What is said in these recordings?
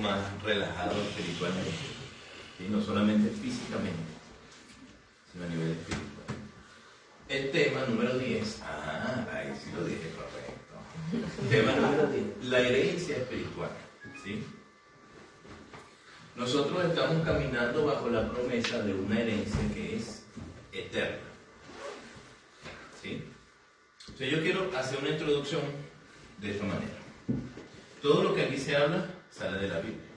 más relajado espiritualmente, ¿sí? No solamente físicamente, sino a nivel espiritual. El tema número 10, ahí sí lo dije correcto. Tema número 10, la herencia espiritual, ¿sí? Nosotros estamos caminando bajo la promesa de una herencia que es eterna, ¿sí? Entonces yo quiero hacer una introducción de esta manera. Todo lo que aquí se habla sale de la Biblia.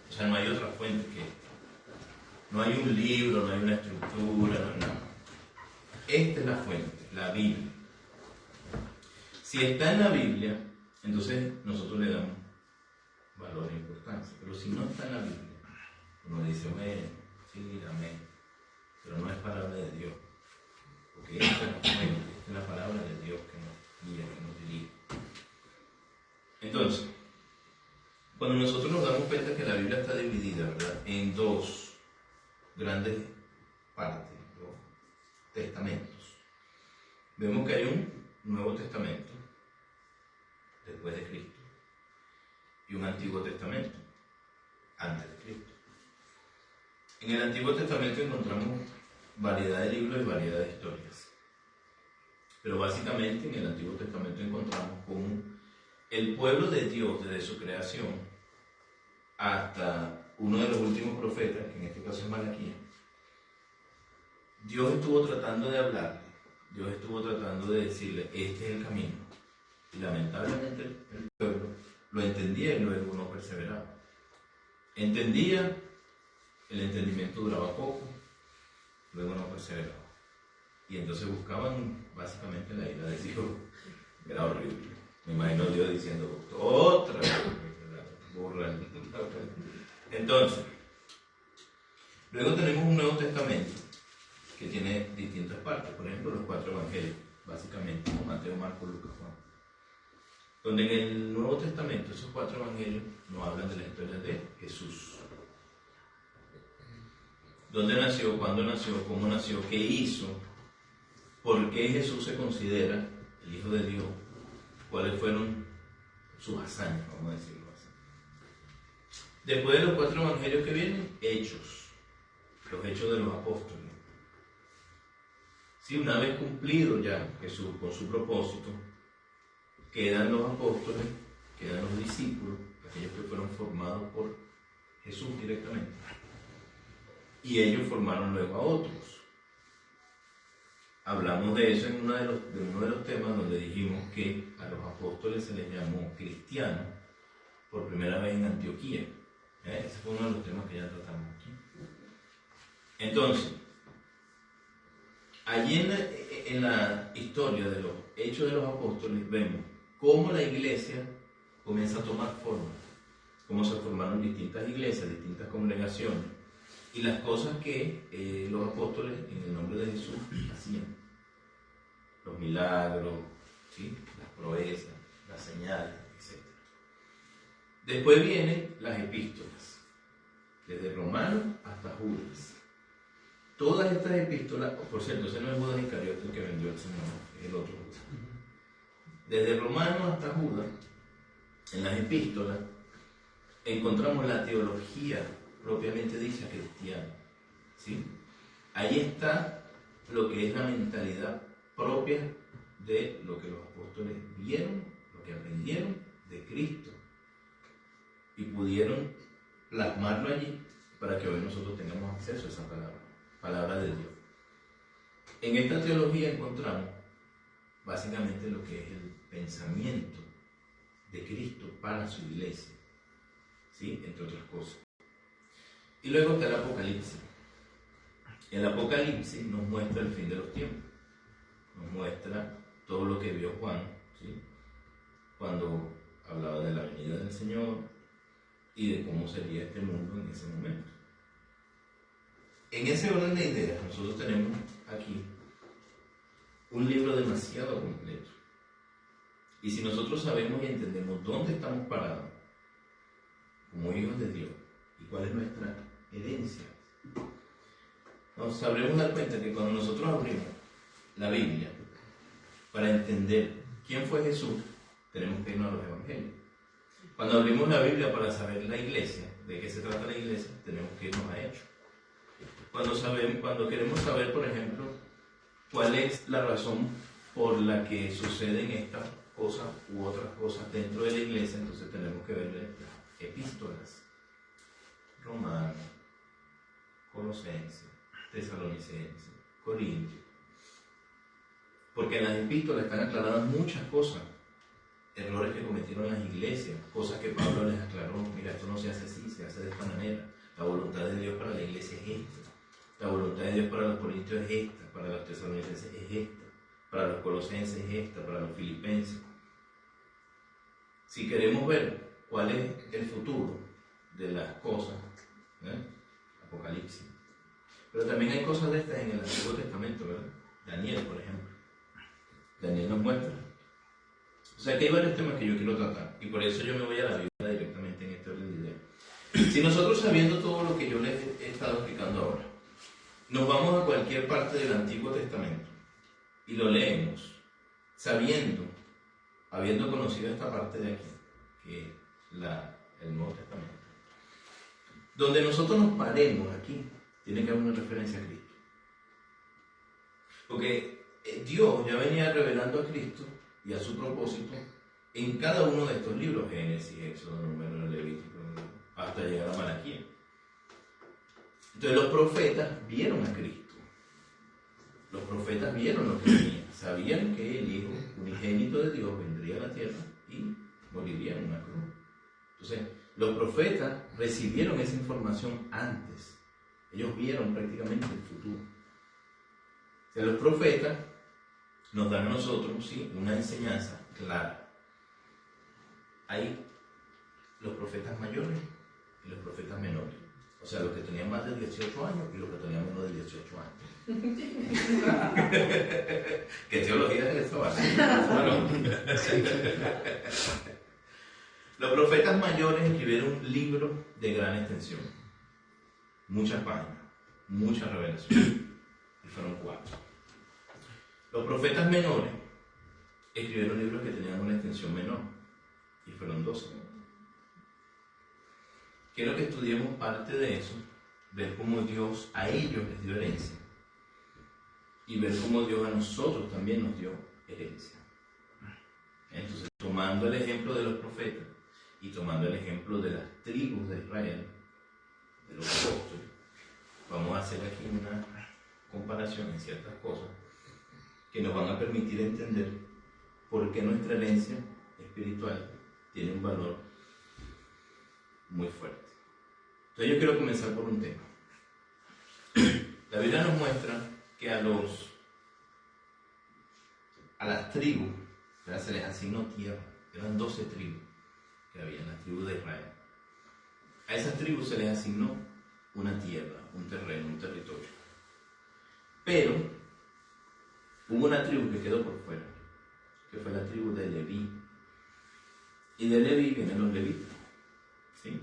O sea, no hay otra fuente que esta. No hay un libro, no hay una estructura, no. Esta es la fuente, la Biblia. Si está en la Biblia, entonces nosotros le damos valor e importancia. Pero si no está en la Biblia, uno dice, bueno, sí, amén. Pero no es palabra de Dios. Porque esta es la fuente, esta es la palabra de Dios que nos guía, que nos dirige. Entonces, cuando nosotros nos damos cuenta que la Biblia está dividida, ¿verdad?, en dos grandes partes, dos testamentos, vemos que hay un Nuevo Testamento después de Cristo y un Antiguo Testamento antes de Cristo. En el Antiguo Testamento encontramos variedad de libros y variedad de historias, pero básicamente en el Antiguo Testamento encontramos cómo el pueblo de Dios, desde su creación hasta uno de los últimos profetas, que en este caso es Malaquías, Dios estuvo tratando de hablarle, Dios estuvo tratando de decirle, este es el camino. Y lamentablemente el pueblo lo entendía y luego no perseveraba. Entendía, el entendimiento duraba poco, luego no perseveraba. Y entonces buscaban básicamente la ira de Dios. Era horrible. Me imagino Dios diciendo, otra burra. Entonces, luego tenemos un Nuevo Testamento que tiene distintas partes. Por ejemplo, los 4 evangelios, básicamente, Mateo, Marcos, Lucas, Juan. Donde en el Nuevo Testamento, esos 4 evangelios nos hablan de la historia de Jesús. ¿Dónde nació? ¿Cuándo nació? ¿Cómo nació? ¿Qué hizo? ¿Por qué Jesús se considera el Hijo de Dios? ¿Cuáles fueron sus hazañas, vamos a decirlo así? Después de los 4 evangelios que vienen, Hechos, los Hechos de los Apóstoles. Sí, una vez cumplido ya Jesús con su propósito, quedan los apóstoles, quedan los discípulos, aquellos que fueron formados por Jesús directamente. Y ellos formaron luego a otros. Hablamos de eso en uno de los temas donde dijimos que a los apóstoles se les llamó cristianos por primera vez en Antioquía. Ese fue uno de los temas que ya tratamos aquí. Entonces, allí en la historia de los Hechos de los Apóstoles vemos cómo la iglesia comienza a tomar forma, cómo se formaron distintas iglesias, distintas congregaciones, y las cosas que los apóstoles en el nombre de Jesús hacían. Los milagros, ¿sí?, las proezas, las señales, etc. Después vienen las epístolas, desde Romanos hasta Judas. Todas estas epístolas, por cierto, ese no es Judas Iscariote el que vendió al Señor, es el otro Judas. Desde Romanos hasta Judas, en las epístolas, encontramos la teología propiamente dicha cristiana, ¿sí? Ahí está lo que es la mentalidad propia de lo que los apóstoles vieron, lo que aprendieron de Cristo, y pudieron plasmarlo allí para que hoy nosotros tengamos acceso a esa palabra de Dios. En esta teología encontramos básicamente lo que es el pensamiento de Cristo para su iglesia, ¿sí?, entre otras cosas. Y luego está el Apocalipsis. El Apocalipsis nos muestra el fin de los tiempos, nos muestra todo lo que vio Juan, ¿sí?, cuando hablaba de la venida del Señor y de cómo sería este mundo en ese momento. En ese orden de ideas, nosotros tenemos aquí un libro demasiado completo. Y si nosotros sabemos y entendemos dónde estamos parados como hijos de Dios y cuál es nuestra herencia, nos sabremos dar cuenta que cuando nosotros abrimos la Biblia para entender quién fue Jesús, tenemos que irnos a los evangelios. Cuando abrimos la Biblia para saber la iglesia, de qué se trata la iglesia, tenemos que irnos a Hechos. Cuando queremos saber, por ejemplo, cuál es la razón por la que suceden estas cosas u otras cosas dentro de la iglesia, entonces tenemos que ver las epístolas: Romanos, Colosenses, Tesalonicenses, Corintios. Porque en las epístolas están aclaradas muchas cosas, errores que cometieron las iglesias, cosas que Pablo les aclaró: mira, esto no se hace así, se hace de esta manera. La voluntad de Dios para la iglesia es esta. La voluntad de Dios para los corintios es esta, para los tesalonicenses es esta, para los colosenses es esta, para los filipenses. Si queremos ver cuál es el futuro de las cosas, Apocalipsis. Pero también hay cosas de estas en el Antiguo Testamento, ¿verdad? Daniel, por ejemplo. Daniel nos muestra. O sea que hay varios temas que yo quiero tratar, y por eso yo me voy a la Biblia directamente en este orden de ideas. Si nosotros, sabiendo todo lo que yo les he estado explicando ahora, nos vamos a cualquier parte del Antiguo Testamento y lo leemos, habiendo conocido esta parte de aquí, que es el Nuevo Testamento, donde nosotros nos paremos aquí, tiene que haber una referencia a Cristo. Porque Dios ya venía revelando a Cristo y a su propósito en cada uno de estos libros: Génesis, Éxodo, Números, Levítico, hasta llegar a Malaquías. Entonces los profetas vieron a Cristo. Los profetas vieron lo que venía. Sabían que el Hijo unigénito de Dios vendría a la tierra y moriría en una cruz. Entonces, los profetas recibieron esa información antes. Ellos vieron prácticamente el futuro. O sea, los profetas nos dan a nosotros, sí, una enseñanza clara. Hay los profetas mayores y los profetas menores. O sea, los que tenían más de 18 años y los que tenían menos de 18 años. ¿Qué teología es esta? Los profetas mayores escribieron libros de gran extensión. Muchas páginas, mucha revelación. Y fueron 4. Los profetas menores escribieron libros que tenían una extensión menor. Y fueron 12. Quiero que estudiemos parte de eso, ver cómo Dios a ellos les dio herencia y ver cómo Dios a nosotros también nos dio herencia. Entonces, tomando el ejemplo de los profetas y tomando el ejemplo de las tribus de Israel, de los apóstoles, vamos a hacer aquí una comparación en ciertas cosas que nos van a permitir entender por qué nuestra herencia espiritual tiene un valor muy fuerte. Entonces yo quiero comenzar por un tema. La Biblia nos muestra que a las tribus, se les asignó tierra. Eran 12 tribus que había en las tribus de Israel. A esas tribus se les asignó una tierra, un terreno, un territorio. Pero hubo una tribu que quedó por fuera, que fue la tribu de Leví. Y de Leví vienen los levitas, ¿sí?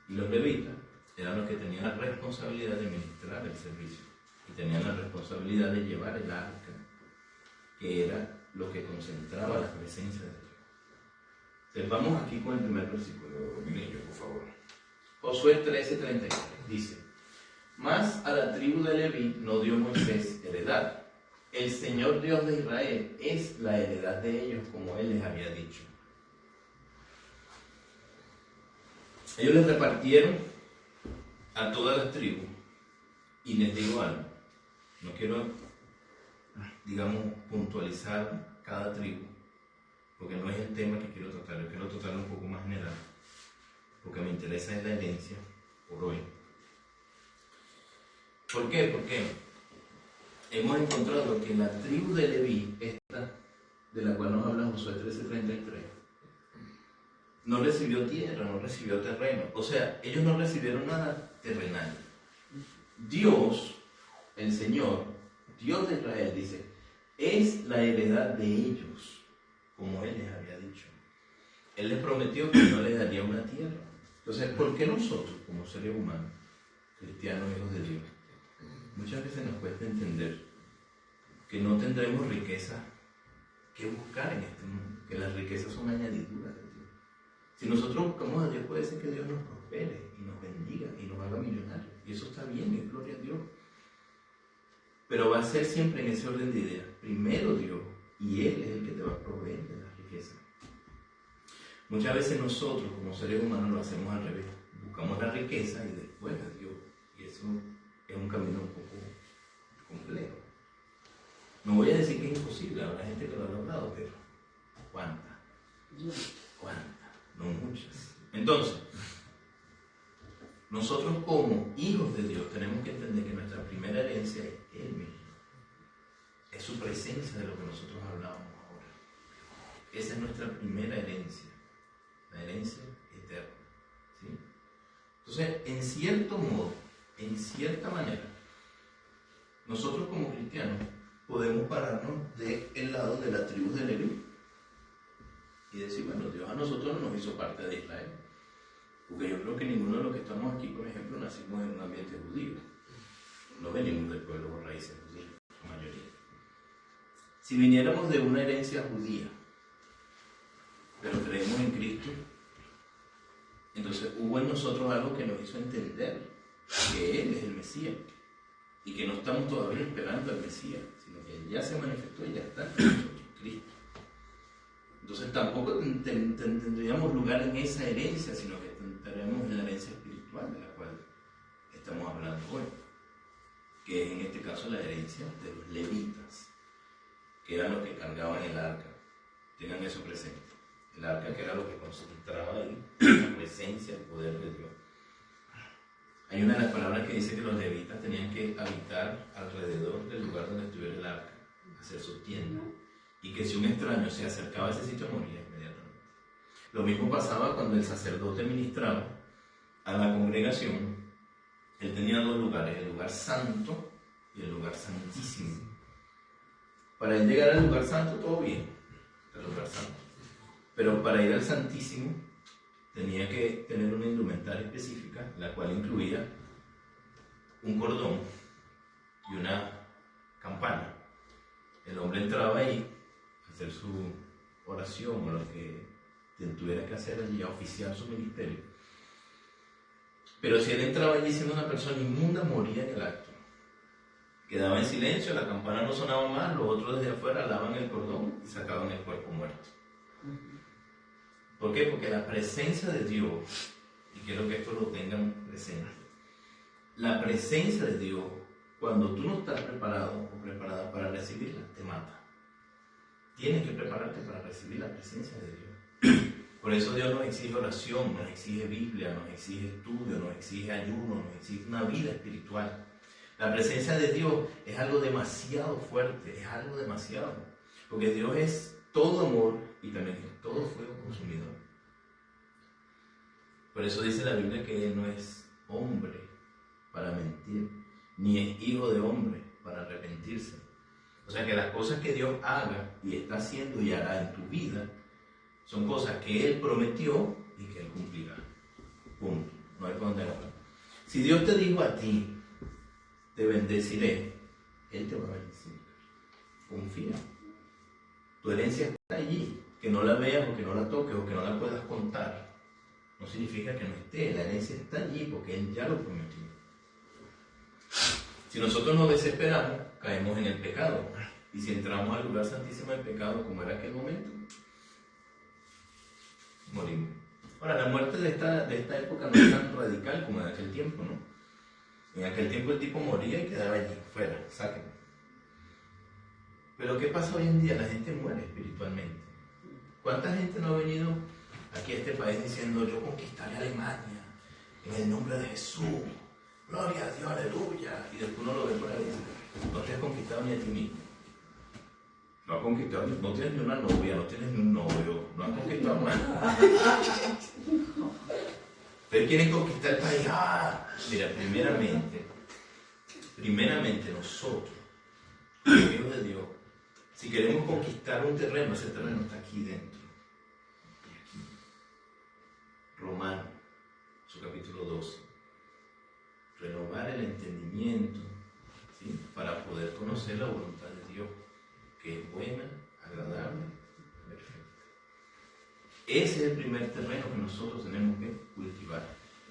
Y los levitas eran los que tenían la responsabilidad de ministrar el servicio y tenían la responsabilidad de llevar el arca, que era lo que concentraba la presencia de Dios. Entonces vamos aquí con el primer versículo, niño, por favor. Josué 13:33 dice: mas a la tribu de Leví no dio Moisés heredad. El Señor Dios de Israel es la heredad de ellos, como Él les había dicho. Ellos les repartieron a todas las tribus, y les digo algo, no quiero, puntualizar cada tribu, porque no es el tema que quiero tratar, yo quiero tratarlo un poco más general, porque me interesa es la herencia por hoy. ¿Por qué? Porque hemos encontrado que la tribu de Leví, esta de la cual nos habla Josué 13:33, no recibió tierra, no recibió terreno. O sea, ellos no recibieron nada terrenal. Dios, el Señor, Dios de Israel, dice, es la heredad de ellos, como Él les había dicho. Él les prometió que no les daría una tierra. Entonces, ¿por qué nosotros, como seres humanos, cristianos, hijos de Dios, muchas veces nos cuesta entender que no tendremos riqueza que buscar en este mundo, que las riquezas son añadiduras de Dios? Si nosotros buscamos a Dios, puede ser que Dios nos prospere y nos bendiga y nos haga millonarios. Y eso está bien, es gloria a Dios. Pero va a ser siempre en ese orden de ideas. Primero Dios, y Él es el que te va a proveer de la riqueza. Muchas veces nosotros, como seres humanos, lo hacemos al revés. Buscamos la riqueza y después a Dios. Y eso es un camino un poco complejo. No voy a decir que es imposible, habrá gente que lo ha logrado, pero ¿cuántas? No muchas. Entonces, nosotros como hijos de Dios tenemos que entender que nuestra primera herencia es Él mismo. Es su presencia de lo que nosotros hablábamos ahora. Esa es nuestra primera herencia, la herencia eterna. ¿Sí? Entonces, en cierto modo, en cierta manera, nosotros como cristianos podemos pararnos del lado de la tribu de Leví y decir, bueno, Dios a nosotros no nos hizo parte de Israel. Porque yo creo que ninguno de los que estamos aquí, por ejemplo, nacimos en un ambiente judío. No venimos del pueblo con raíces judías, la mayoría. Si viniéramos de una herencia judía, pero creemos en Cristo, entonces hubo en nosotros algo que nos hizo entender que Él es el Mesías y que no estamos todavía esperando al Mesías, sino que Él ya se manifestó y ya está en nosotros, Cristo. Entonces tampoco tendríamos lugar en esa herencia, sino que estaríamos en la herencia espiritual de la cual estamos hablando hoy, que es en este caso la herencia de los levitas, que eran los que cargaban el arca. Tengan eso presente. El arca, que era lo que concentraba ahí la presencia, el poder de Dios. Hay una de las palabras que dice que los levitas tenían que habitar alrededor del lugar donde estuviera el arca, hacer su tienda, y que si un extraño se acercaba a ese sitio moría inmediatamente. Lo mismo pasaba cuando el sacerdote ministraba a la congregación. Él tenía dos lugares, el lugar santo y el lugar santísimo. Para él llegar al lugar santo, todo bien, el lugar santo. Pero para ir al santísimo, tenía que tener una indumentaria específica, la cual incluía un cordón y una campana. El hombre entraba ahí a hacer su oración o lo que tuviera que hacer allí, a oficiar su ministerio. Pero si él entraba allí siendo una persona inmunda, moría en el acto. Quedaba en silencio, la campana no sonaba más, los otros desde afuera alaban el cordón y sacaban el cuerpo muerto. ¿Por qué? Porque la presencia de Dios, y quiero que esto lo tengan presente, la presencia de Dios, cuando tú no estás preparado o preparada para recibirla, te mata. Tienes que prepararte para recibir la presencia de Dios. Por eso Dios nos exige oración, nos exige Biblia, nos exige estudio, nos exige ayuno, nos exige una vida espiritual. La presencia de Dios es algo demasiado fuerte, es algo demasiado. Porque Dios es todo amor y también es todo fuego consumidor. Por eso dice la Biblia que Él no es hombre para mentir, ni es hijo de hombre para arrepentirse. O sea que las cosas que Dios haga y está haciendo y hará en tu vida son cosas que Él prometió y que Él cumplirá. Punto. No hay por dónde agarrar. Si Dios te dijo a ti, te bendeciré, Él te va a bendecir. Confía. Tu herencia está allí. Que no la veas o que no la toques o que no la puedas contar, no significa que no esté. La herencia está allí porque Él ya lo prometió. Si nosotros nos desesperamos, caemos en el pecado. Y si entramos al lugar santísimo del pecado, como era aquel momento, morimos. Ahora, la muerte de esta época no es tan radical como en aquel tiempo, ¿no? En aquel tiempo el tipo moría y quedaba allí, fuera, sáquenlo. Pero ¿qué pasa hoy en día? La gente muere espiritualmente. ¿Cuánta gente no ha venido aquí a este país diciendo, yo conquistaré Alemania en el nombre de Jesús, gloria a Dios, aleluya? Y después uno lo ve por ahí y dice, no te has conquistado ni a ti mismo. No has conquistado, no tienes ni una novia, no tienes ni un novio, no has conquistado nada. Ustedes quieren conquistar el país. Mira, primeramente nosotros, los hijos de Dios, si queremos conquistar un terreno, ese terreno está aquí dentro. Y aquí. Romanos, su capítulo 12. Renovar el entendimiento, ¿sí? Para poder conocer la voluntad de Dios, que es buena, agradable, perfecta. Ese es el primer terreno que nosotros tenemos que cultivar.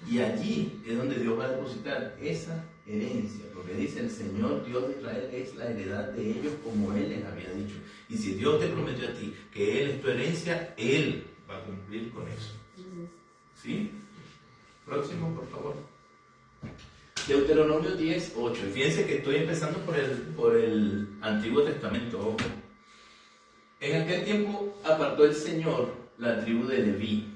Y allí es donde Dios va a depositar esa herencia, porque dice: el Señor Dios de Israel es la heredad de ellos, como Él les había dicho. Y si Dios te prometió a ti que Él es tu herencia, Él va a cumplir con eso. ¿Sí? Próximo, por favor. Deuteronomio 10:8. Y fíjense que estoy empezando por el Antiguo Testamento. Ojo. En aquel tiempo apartó el Señor la tribu de Leví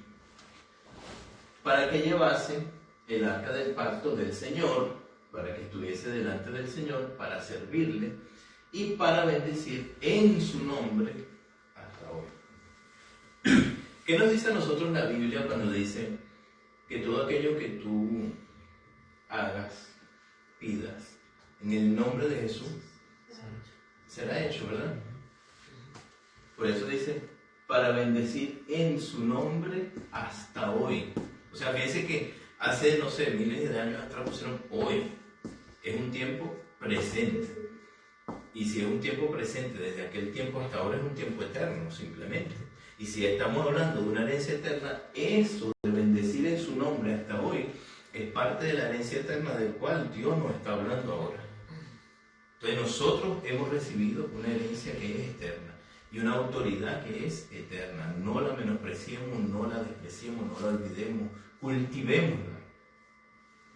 para que llevase el arca del pacto del Señor, para que estuviese delante del Señor, para servirle y para bendecir en su nombre hasta hoy. ¿Qué nos dice a nosotros la Biblia cuando dice que todo aquello que tú hagas, pidas, en el nombre de Jesús, será hecho, ¿verdad? Por eso dice: para bendecir en su nombre hasta hoy. O sea, fíjense que hace, no sé, miles de años atrás pusieron hoy. Es un tiempo presente. Y si es un tiempo presente desde aquel tiempo hasta ahora, es un tiempo eterno, simplemente. Y si estamos hablando de una herencia eterna, eso de bendecir en su nombre hasta hoy es parte de la herencia eterna del cual Dios nos está hablando ahora. Entonces nosotros hemos recibido una herencia que es eterna y una autoridad que es eterna. No la menospreciemos, no la despreciemos, no la olvidemos, cultivémosla.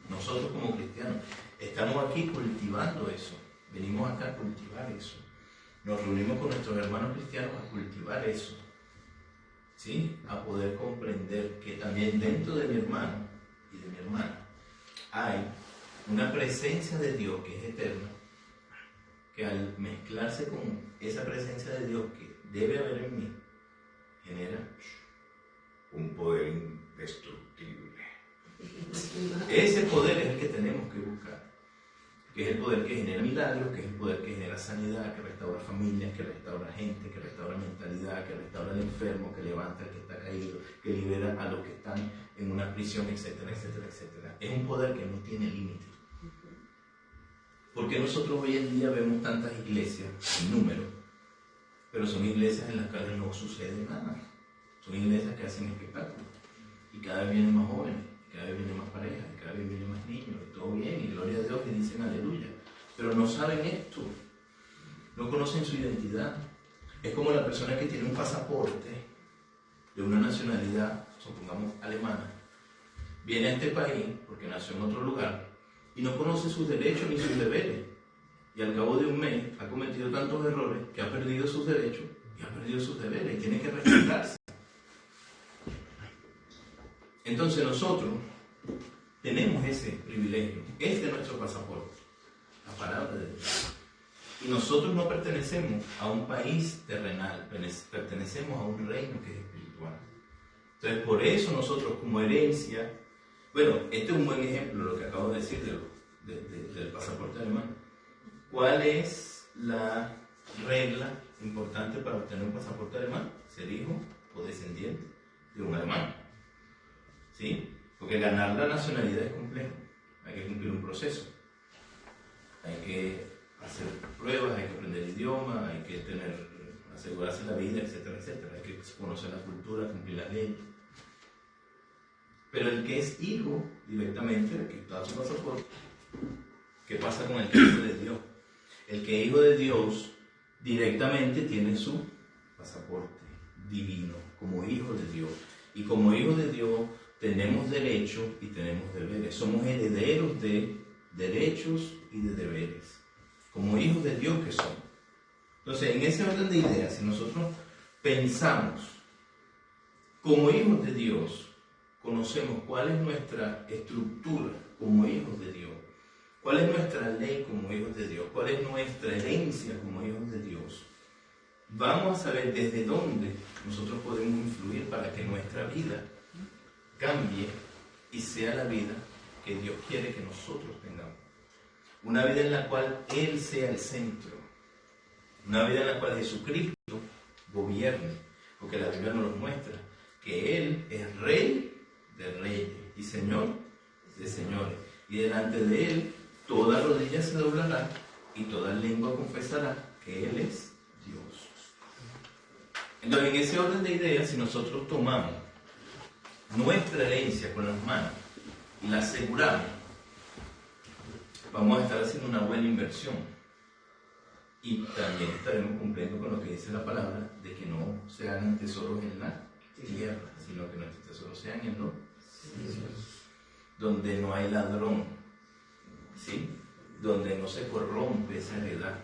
Nosotros como cristianos estamos aquí cultivando eso. Venimos acá a cultivar eso. Nos reunimos con nuestros hermanos cristianos a cultivar eso. ¿Sí? A poder comprender que también dentro de mi hermano y de mi hermana hay una presencia de Dios que es eterna, que al mezclarse con esa presencia de Dios que debe haber en mí, genera un poder indestructible. Ese poder es el que tenemos que buscar, que es el poder que genera milagros, que es el poder que genera sanidad, que restaura familias, que restaura gente, que restaura mentalidad, que restaura al enfermo, que levanta al que está caído, que libera a los que están en una prisión, etcétera, etcétera, etcétera. Es un poder que no tiene límite. Porque nosotros hoy en día vemos tantas iglesias en número, pero son iglesias en las cuales no sucede nada. Son iglesias que hacen espectáculos y cada vez vienen más jóvenes, y cada vez vienen más parejas, y cada vez vienen más niños, y todo bien, y gloria a Dios, que dicen aleluya, pero no saben esto, no conocen su identidad. Es como la persona que tiene un pasaporte de una nacionalidad, supongamos alemana, viene a este país porque nació en otro lugar y no conoce sus derechos ni sus deberes, y al cabo de un mes ha cometido tantos errores que ha perdido sus derechos y ha perdido sus deberes y tiene que respetarse. Entonces nosotros tenemos ese privilegio, este es nuestro pasaporte, la palabra de Dios. Y nosotros no pertenecemos a un país terrenal, pertenecemos a un reino que es espiritual. Entonces por eso nosotros como herencia, bueno, este es un buen ejemplo de lo que acabo de decir del pasaporte alemán. ¿Cuál es la regla importante para obtener un pasaporte alemán? Ser hijo o descendiente de un alemán. ¿Sí? Porque ganar la nacionalidad es complejo. Hay que cumplir un proceso. Hay que hacer pruebas, hay que aprender el idioma, hay que asegurarse la vida, etcétera, etcétera. Hay que conocer la cultura, cumplir las leyes. Pero el que es hijo directamente, el que da su pasaporte, ¿qué pasa con el que es hijo de Dios? El que es hijo de Dios directamente tiene su pasaporte divino como hijo de Dios. Y como hijo de Dios tenemos derechos y tenemos deberes. Somos herederos de derechos y de deberes, como hijos de Dios que somos. Entonces, en ese orden de ideas, si nosotros pensamos como hijos de Dios, conocemos cuál es nuestra estructura como hijos de Dios, cuál es nuestra ley como hijos de Dios, cuál es nuestra herencia como hijos de Dios, vamos a saber desde dónde nosotros podemos influir para que nuestra vida cambie y sea la vida que Dios quiere que nosotros tengamos. Una vida en la cual Él sea el centro. Una vida en la cual Jesucristo gobierne. Porque la Biblia nos lo muestra. Que Él es Rey de reyes y Señor de señores. Y delante de Él toda rodilla se doblará y toda lengua confesará que Él es Dios. Entonces, en ese orden de ideas, si nosotros tomamos nuestra herencia con las manos y la aseguramos, vamos a estar haciendo una buena inversión. Y también estaremos cumpliendo con lo que dice la palabra, de que no se hagan tesoros en la tierra, sino que nuestros tesoros sean en los cielos, donde no hay ladrón, ¿sí? Donde no se corrompe esa heredad.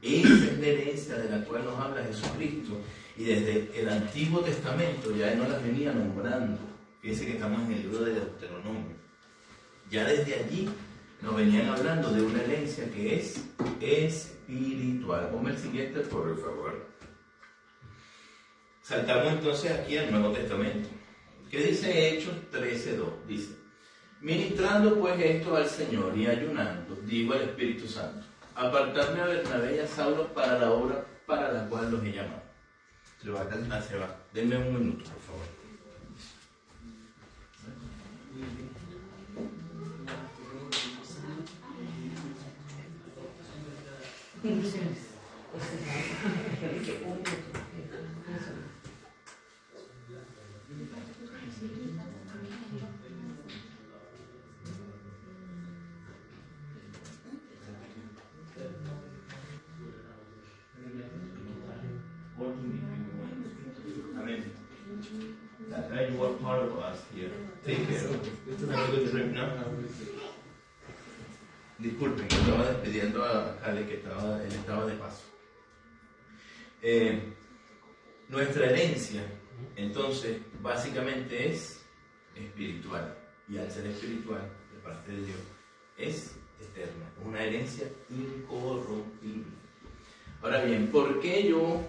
Esa es la herencia de la cual nos habla Jesucristo, y desde el Antiguo Testamento ya Él nos las venía nombrando. Fíjense que estamos en el libro de Deuteronomio. Ya desde allí nos venían hablando de una herencia que es espiritual. Ponme el siguiente, por favor. Saltamos entonces aquí al Nuevo Testamento. ¿Qué dice Hechos 13:2? Dice: ministrando pues esto al Señor y ayunando, digo al Espíritu Santo, apartadme a Bernabé y a Saulo para la obra para la cual los he llamado. Se va a se va. Denme un minuto, por favor. You are part of us here. Take care. Have a good trip, ¿no? Disculpen, yo estaba despidiendo a Ale, que él estaba de paso. Nuestra herencia, entonces, básicamente es espiritual. Y al ser espiritual, de parte de Dios, es eterna. Una herencia incorrompible. Ahora bien, ¿por qué yo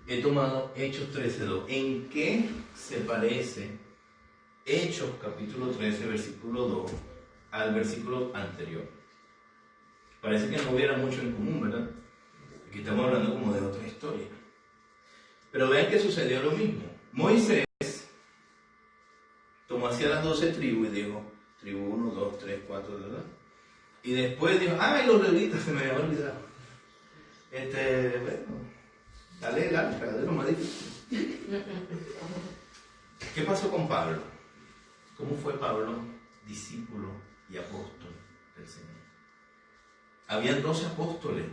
he tomado Hechos 13:2? ¿En qué se parece Hechos capítulo 13, versículo 2 al versículo anterior? Parece que no hubiera mucho en común, ¿verdad? Aquí estamos hablando como de otra historia. Pero vean que sucedió lo mismo. Moisés tomó hacia las 12 tribus y dijo, tribu 1, 2, 3, 4, ¿verdad? Y después dijo, ¡ay, los levitas! Se me había olvidado. Bueno, dale el arca, dale lo más difícil. ¿Qué pasó con Pablo? ¿Cómo fue Pablo discípulo y apóstol del Señor? Habían 12 apóstoles.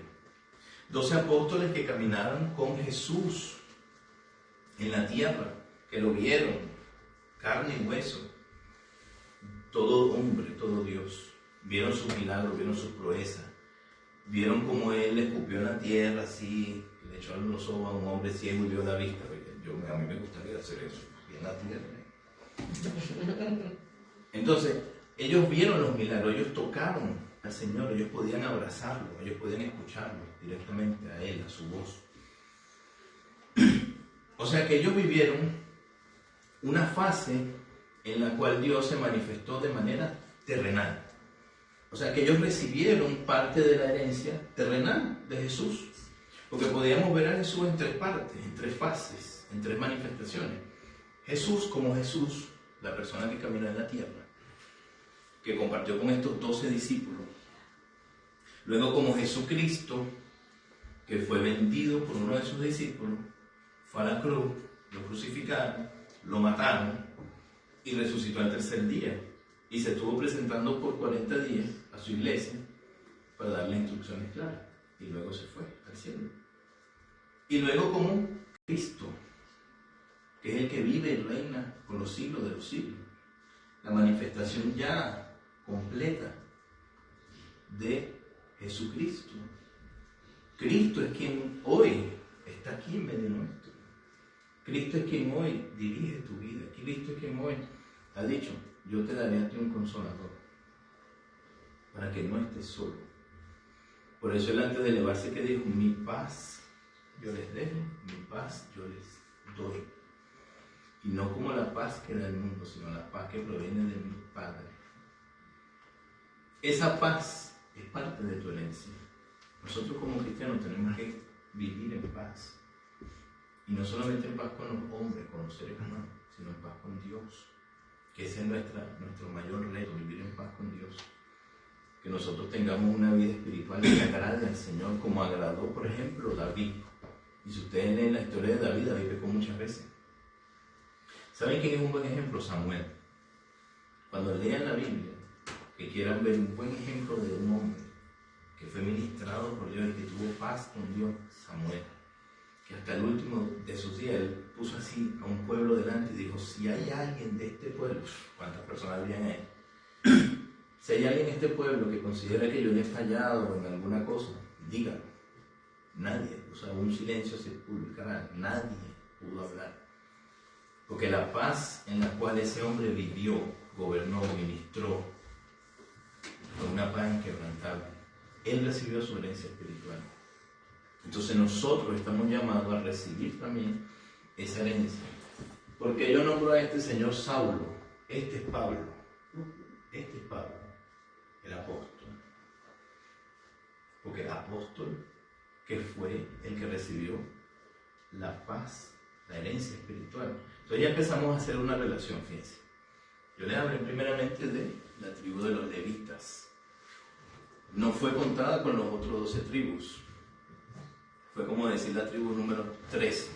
12 apóstoles que caminaron con Jesús en la tierra, que lo vieron, carne y hueso. Todo hombre, todo Dios. Vieron sus milagros, vieron sus proezas. Vieron cómo Él escupió en la tierra así, le echó los ojos a un hombre ciego y vio la vista. A mí me gustaría hacer eso, en la tierra. Entonces, ellos vieron los milagros, ellos tocaron al Señor, ellos podían abrazarlo, ellos podían escucharlo directamente a Él, a su voz. O sea que ellos vivieron una fase en la cual Dios se manifestó de manera terrenal. O sea que ellos recibieron parte de la herencia terrenal de Jesús. Porque podíamos ver a Jesús en 3 partes, en 3 fases, en 3 manifestaciones. Jesús como Jesús, la persona que caminó en la tierra, que compartió con estos 12 discípulos. Luego como Jesucristo, que fue vendido por uno de sus discípulos, fue a la cruz, lo crucificaron, lo mataron y resucitó al tercer día. Y se estuvo presentando por 40 días a su iglesia para darle instrucciones claras. Y luego se fue al cielo. Y luego como Cristo, que es el que vive y reina con los siglos de los siglos. La manifestación ya completa de Jesucristo. Cristo es quien hoy está aquí en medio nuestro. Cristo es quien hoy dirige tu vida. Cristo es quien hoy ha dicho, yo te daré a ti un consolador para que no estés solo. Por eso él antes de elevarse que dijo, mi paz yo les dejo, mi paz yo les doy. Y no como la paz que da el mundo, sino la paz que proviene de mi Padre. Esa paz es parte de tu herencia. Nosotros como cristianos tenemos que vivir en paz. Y no solamente en paz con los hombres, con los seres humanos, sino en paz con Dios. Que ese es nuestro mayor reto, vivir en paz con Dios. Que nosotros tengamos una vida espiritual que agrade al Señor, como agradó, por ejemplo, David Y si ustedes leen la historia de David, David pecó muchas veces. ¿Saben quién es un buen ejemplo? Samuel. Cuando lean la Biblia, que quieran ver un buen ejemplo de un hombre que fue ministrado por Dios y que tuvo paz con Dios, Samuel. Que hasta el último de sus días él puso así a un pueblo delante y dijo: si hay alguien de este pueblo, ¿cuántas personas habrían ahí? Si hay alguien en este pueblo que considera que yo le he fallado en alguna cosa, dígalo. Nadie, o sea, un silencio sepulcral, nadie pudo hablar. Porque la paz en la cual ese hombre vivió, gobernó, ministró, fue una paz inquebrantable. Él recibió su herencia espiritual. Entonces nosotros estamos llamados a recibir también esa herencia. Porque yo nombro a este señor Saulo. Este es Pablo. Este es Pablo, el apóstol. Porque el apóstol que fue el que recibió la paz, la herencia espiritual. Entonces ya empezamos a hacer una relación, fíjense. Yo les hablé primeramente de la tribu de los levitas. No fue contada con los otros 12 tribus. Fue como decir la tribu número 13,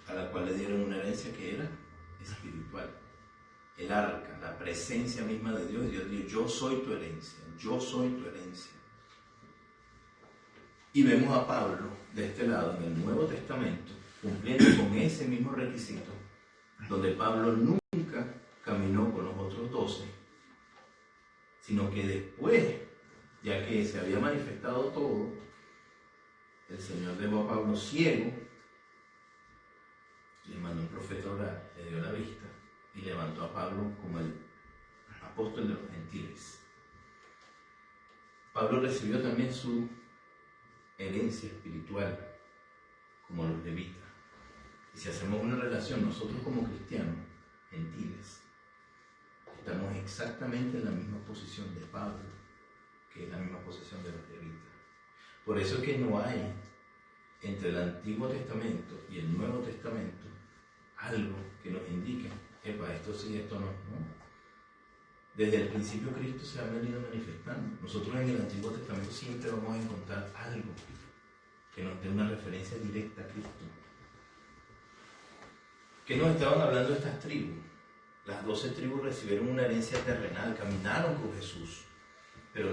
a la cual le dieron una herencia que era espiritual. El arca, la presencia misma de Dios. Dios dijo: yo soy tu herencia, yo soy tu herencia. Y vemos a Pablo de este lado en el Nuevo Testamento cumpliendo con ese mismo requisito, donde Pablo nunca caminó con los otros 12, sino que después, ya que se había manifestado todo, el Señor dejó a Pablo ciego, le mandó un profeta a orar, le dio la vista y levantó a Pablo como el apóstol de los gentiles. Pablo recibió también su herencia espiritual como los levitas. Y si hacemos una relación, nosotros como cristianos gentiles estamos exactamente en la misma posición de Pablo, que es la misma posición de los levitas. Por eso es que no hay entre el Antiguo Testamento y el Nuevo Testamento algo que nos indique: epa, esto sí, esto no, ¿no? Desde el principio Cristo se ha venido manifestando. Nosotros en el Antiguo Testamento siempre vamos a encontrar algo que nos dé una referencia directa a Cristo. ¿Qué nos estaban hablando de estas tribus? Las 12 tribus recibieron una herencia terrenal, caminaron con Jesús, pero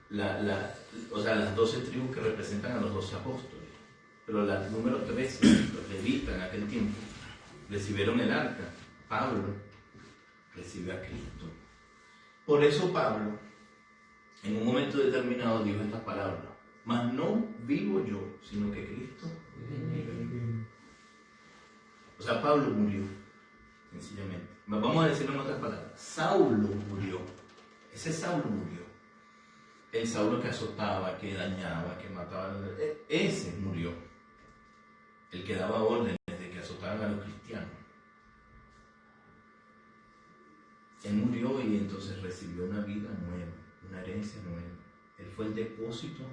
las 12 tribus que representan a los 12 apóstoles, pero la número 13, los levitas en aquel tiempo, recibieron el arca. Pablo recibió a Cristo. Por eso Pablo, en un momento determinado, dijo estas palabras: mas no vivo yo, sino que Cristo vive en mí. O sea, Pablo murió, sencillamente. Vamos a decirlo en otras palabras: Saulo murió. Ese Saulo murió. El Saulo que azotaba, que dañaba, que mataba, ese murió. El que daba órdenes de que azotaran a los cristianos. Él murió y entonces recibió una vida nueva, una herencia nueva. Él fue el depósito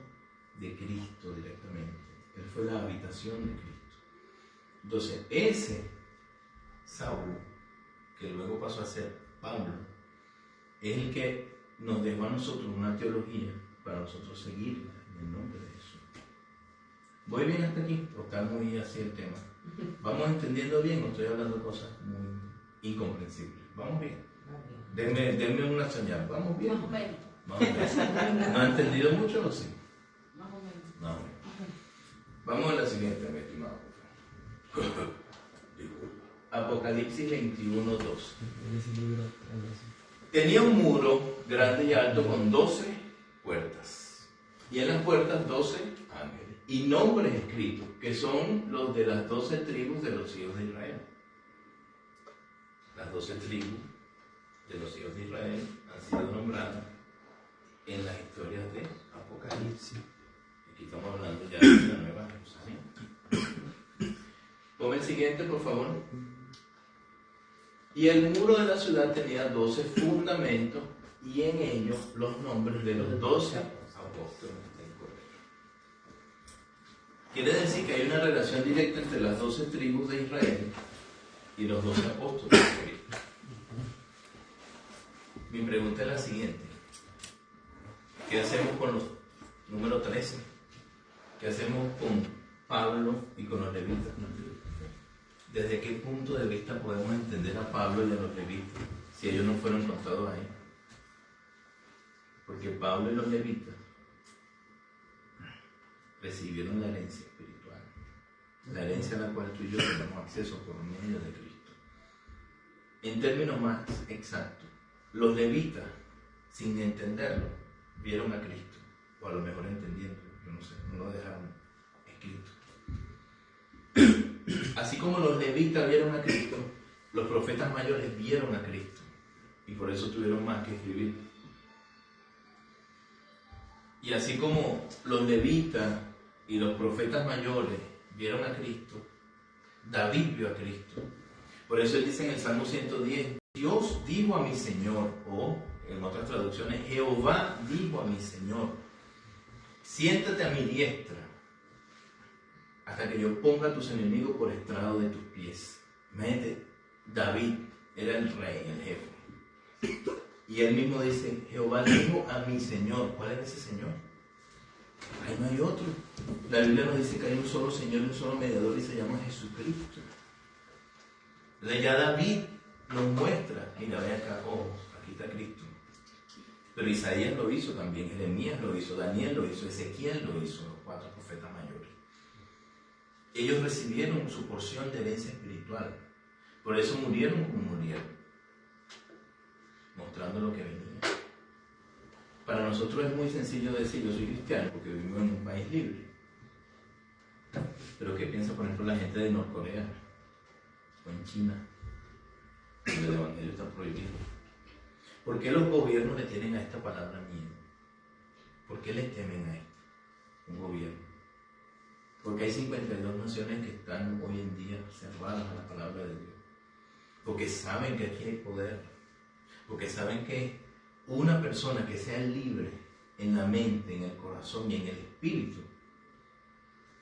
de Cristo directamente. Él fue la habitación de Cristo. Entonces, ese Saulo, que luego pasó a ser Pablo, es el que nos dejó a nosotros una teología para nosotros seguirla en el nombre de Jesús. ¿Voy bien hasta aquí? ¿O está muy así el tema? ¿Vamos entendiendo bien o estoy hablando cosas muy incomprensibles? ¿Vamos bien? Denme una señal. ¿Vamos bien? Más o menos. Más o menos. ¿No ha entendido mucho o sí? Más o menos. Más o menos. Vamos a la siguiente, mi estimado. Apocalipsis 21:2. Tenía un muro grande y alto con 12 puertas. Y en las puertas 12 ángeles. Y nombres escritos, que son los de las 12 tribus de los hijos de Israel. Las 12 tribus de los hijos de Israel han sido nombradas en las historias de Apocalipsis. Aquí estamos hablando ya de la Nueva Jerusalén. Ponme el siguiente, por favor. Y el muro de la ciudad tenía 12 fundamentos y en ellos los nombres de los 12 apóstoles del Cordero. Quiere decir que hay una relación directa entre las 12 tribus de Israel y los 12 apóstoles de Cristo. Mi pregunta es la siguiente: ¿qué hacemos con los número 13? ¿Qué hacemos con Pablo y con los levitas. ¿Desde qué punto de vista podemos entender a Pablo y a los levitas si ellos no fueron contados ahí? Porque Pablo y los levitas recibieron la herencia espiritual, la herencia a la cual tú y yo tenemos acceso por medio de Cristo. En términos más exactos, los levitas, sin entenderlo, vieron a Cristo, o a lo mejor entendiendo, yo no sé, no lo dejaron escrito. Así como los levitas vieron a Cristo, los profetas mayores vieron a Cristo, y por eso tuvieron más que escribir. Y así como los levitas y los profetas mayores vieron a Cristo, David vio a Cristo. Por eso él dice en el Salmo 110, Dios dijo a mi Señor, o en otras traducciones, Jehová dijo a mi Señor, siéntate a mi diestra, hasta que yo ponga a tus enemigos por estrado de tus pies. Imagínate, David era el rey, el jefe. Y él mismo dice, Jehová dijo a mi Señor. ¿Cuál es ese Señor? Ahí no hay otro. La Biblia nos dice que hay un solo Señor y un solo mediador y se llama Jesucristo. Ya David nos muestra, mira, ve acá, aquí está Cristo. Pero Isaías lo hizo también, Jeremías lo hizo, Daniel lo hizo, Ezequiel lo hizo, los 4 profetas mayores. Ellos recibieron su porción de herencia espiritual. Por eso murieron como murieron, mostrando lo que venía. Para nosotros es muy sencillo decir, yo soy cristiano porque vivimos en un país libre. Pero ¿qué piensa, por ejemplo, la gente de Norcorea o en China, donde el evangelio está prohibido? ¿Por qué los gobiernos le tienen a esta palabra miedo? ¿Por qué le temen a esto? Un gobierno. Porque hay 52 naciones que están hoy en día cerradas a la palabra de Dios. Porque saben que aquí hay poder. Porque saben que una persona que sea libre en la mente, en el corazón y en el espíritu,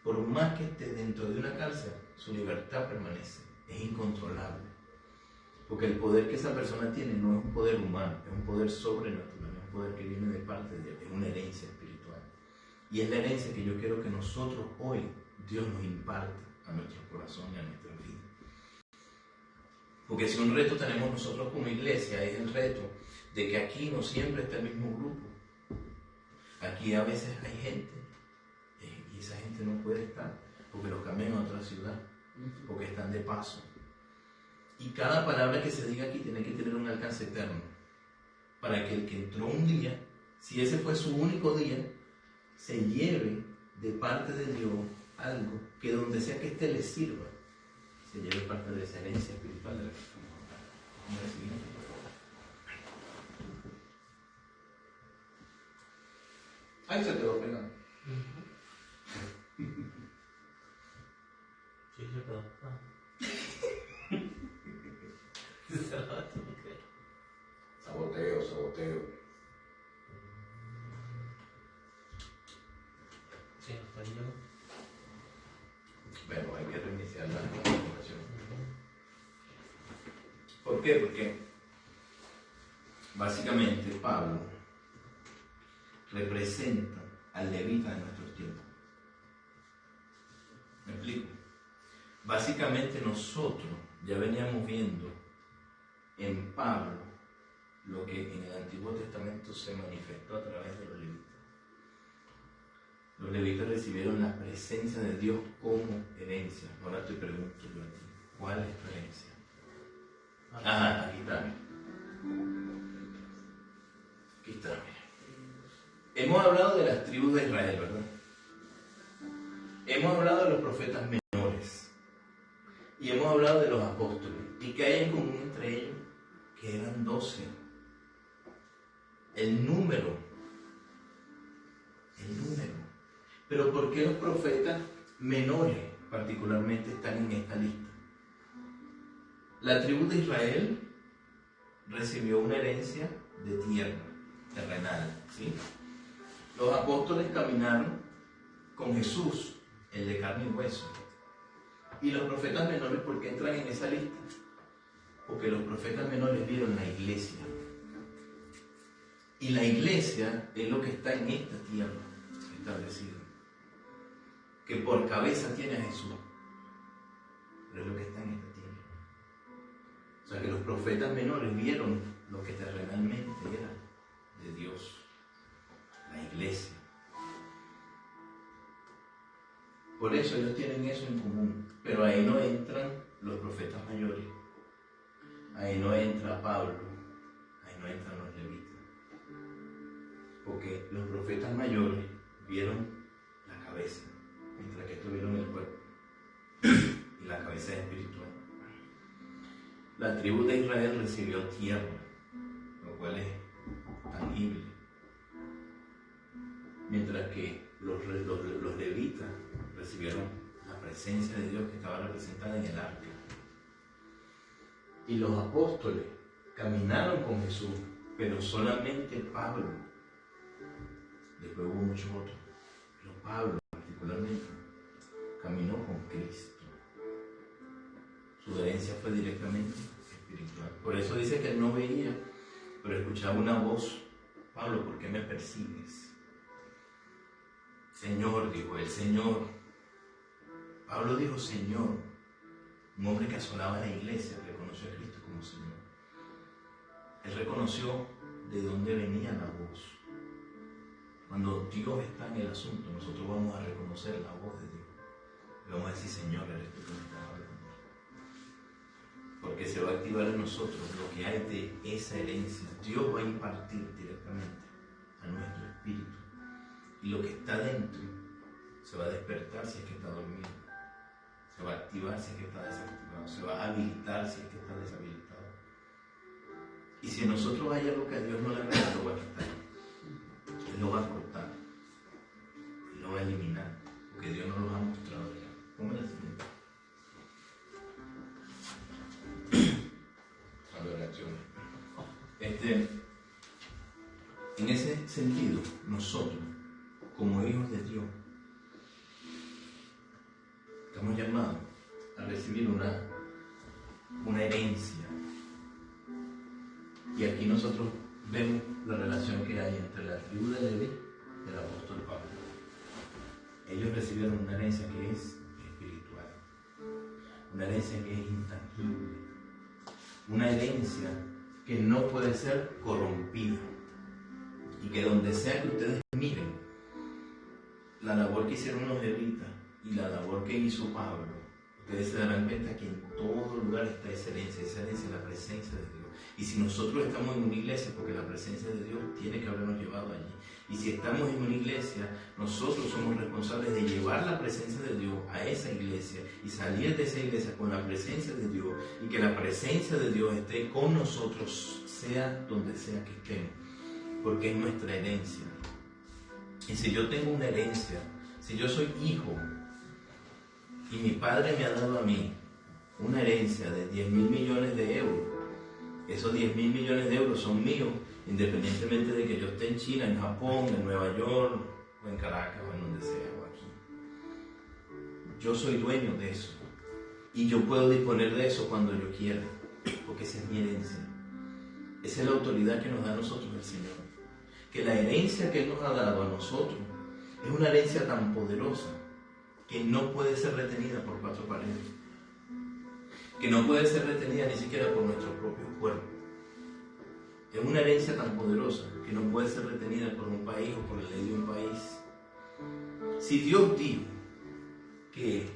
por más que esté dentro de una cárcel, su libertad permanece. Es incontrolable. Porque el poder que esa persona tiene no es un poder humano, es un poder sobrenatural, es un poder que viene de parte de Dios, es una herencia espiritual. Y es la herencia que yo quiero que nosotros hoy, Dios nos imparta a nuestro corazón y a nuestra vida. Porque si un reto tenemos nosotros como iglesia, es el reto de que aquí no siempre está el mismo grupo. Aquí a veces hay gente, y esa gente no puede estar, porque los cambian a otra ciudad, porque están de paso. Y cada palabra que se diga aquí tiene que tener un alcance eterno, para que el que entró un día, si ese fue su único día, se lleve de parte de Dios algo que donde sea que esté le sirva, se lleve parte de esa herencia espiritual de la que estamos recibiendo. Ahí se quedó pegado. Sí, se quedó. Saboteo. Sí, hasta ahí llegó. Bueno, hay que reiniciar la conversación. ¿Por qué? Porque básicamente Pablo representa al levita de nuestros tiempos. ¿Me explico? Básicamente nosotros ya veníamos viendo en Pablo lo que en el Antiguo Testamento se manifestó a través de los levitas. Los levitas recibieron la presencia de Dios como herencia. Ahora te pregunto yo a ti, ¿cuál es tu herencia? Ajá, aquí está. Aquí está, mira. Hemos hablado de las tribus de Israel, ¿verdad? Hemos hablado de los profetas menores. Y hemos hablado de los apóstoles. ¿Y qué hay en común entre ellos? Que eran 12. El número. Pero ¿por qué los profetas menores particularmente están en esta lista? La tribu de Israel recibió una herencia de tierra, terrenal, ¿sí? Los apóstoles caminaron con Jesús, el de carne y hueso. Y los profetas menores, ¿por qué entran en esa lista? Porque los profetas menores vieron la iglesia. Y la iglesia es lo que está en esta tierra establecida. que por cabeza tiene a Jesús, pero es lo que está en esta tierra. O sea que los profetas menores vieron lo que terrenalmente era de Dios, la iglesia. Por eso ellos tienen eso en común, pero ahí no entran los profetas mayores, ahí no entra Pablo, ahí no entran los levitas, porque los profetas mayores vieron la cabeza, mientras que estos vieron el cuerpo, y la cabeza es espiritual. La tribu de Israel recibió tierra, lo cual es tangible, mientras que los levitas recibieron la presencia de Dios que estaba representada en el arca. Y los apóstoles caminaron con Jesús, pero solamente Pablo. Después hubo muchos otros, pero Pablo particularmente caminó con Cristo. Su herencia fue directamente espiritual. Por eso dice que él no veía, pero escuchaba una voz: Pablo, ¿por qué me persigues? Señor, dijo el Señor. Pablo dijo Señor. Un hombre que asolaba la iglesia reconoció a Cristo como Señor. Él reconoció de dónde venía la voz. Cuando Dios está en el asunto, nosotros vamos a reconocer la voz de Dios. Y vamos a decir: Señor, eres tú que me estás hablando. Porque se va a activar en nosotros lo que hay de esa herencia. Dios va a impartir directamente a nuestro espíritu. Y lo que está dentro se va a despertar si es que está dormido. Se va a activar si es que está desactivado. Se va a habilitar si es que está deshabilitado. Y si en nosotros hay algo que a Dios no le agrada, lo va a quitar. Él lo va a cortar. Él lo va a eliminar. Porque Dios nos lo ha mostrado ya. Ponme la siguiente. En ese sentido, nosotros, como hijos de Dios, estamos llamados a recibir una herencia. Y aquí nosotros vemos la relación que hay entre la tribu de Leví y el apóstol Pablo. Ellos recibieron una herencia que es espiritual, una herencia que es intangible, una herencia que no puede ser corrompida, y que donde sea que ustedes miren la labor que hicieron los levitas y la labor que hizo Pablo, ustedes se darán cuenta que en todo lugar está esa herencia es la presencia de Dios. Y si nosotros estamos en una iglesia, porque la presencia de Dios tiene que habernos llevado allí, y si estamos en una iglesia, nosotros somos responsables de llevar la presencia de Dios a esa iglesia y salir de esa iglesia con la presencia de Dios, y que la presencia de Dios esté con nosotros, sea donde sea que estemos, porque es nuestra herencia. Y si yo tengo una herencia, si yo soy hijo y mi padre me ha dado a mí una herencia de 10.000 millones de euros, esos 10.000 millones de euros son míos, independientemente de que yo esté en China, en Japón, en Nueva York, o en Caracas, o en donde sea, o aquí. Yo soy dueño de eso. Y yo puedo disponer de eso cuando yo quiera, porque esa es mi herencia. Esa es la autoridad que nos da a nosotros el Señor. Que la herencia que Él nos ha dado a nosotros es una herencia tan poderosa que no puede ser retenida por cuatro paredes. Que no puede ser retenida ni siquiera por nuestro propio cuerpo. Es una herencia tan poderosa que no puede ser retenida por un país o por la ley de un país. Si Dios dijo que,